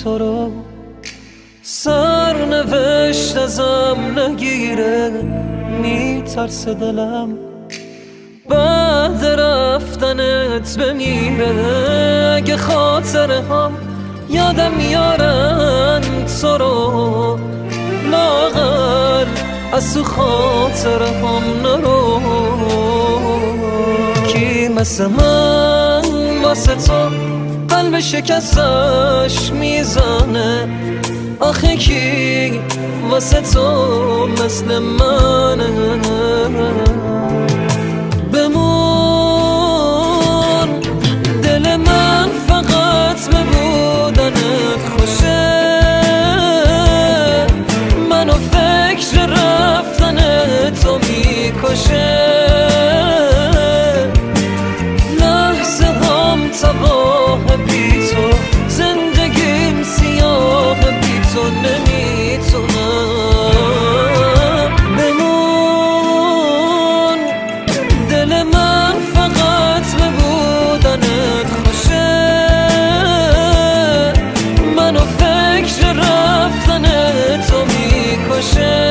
تو رو سرنوشت ازم نگیره، میترسه دلم بعد رفتنت بمیره. اگه خاطره هم یادم میارن تو رو، لاغر از تو خاطره هم نرو. کی مثل من واسه تو قلب شکستش میزنه؟ آخه کی واسه تو مثل منه؟ بمون دل من فقط به بودنت خوشه، منو فکر رفتن تو میکشه. لحظه هم تباه بی تو، زندگیم سیاه بی تو نمیتونم. بمون دل من فقط به بودنت خوشه، منو فکر رفتن تو میکشه.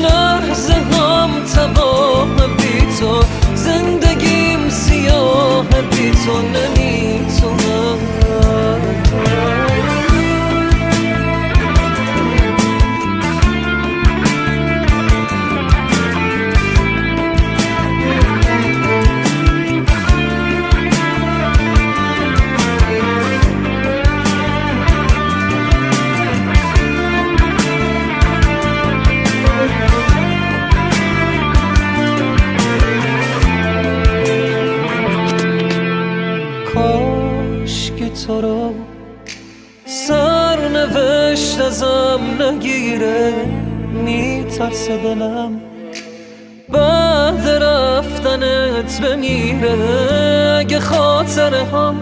لحظه هم تباه بی تو، زندگیم سیاه بی تو نمیتونم. کاش که تو رو سرنوشت ازم نگیره، میترسه دلم بعد رفتنت بمیره. اگه خاطره هم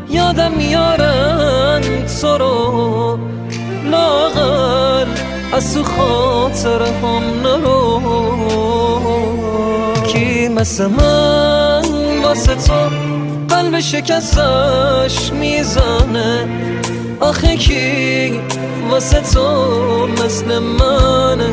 یادم میارن تو رو، لاغر از تو خاطره هم نرو. کی مثل من واسه تو قلب شکستش میزنه؟ آخه کی واسه تو مثل منه؟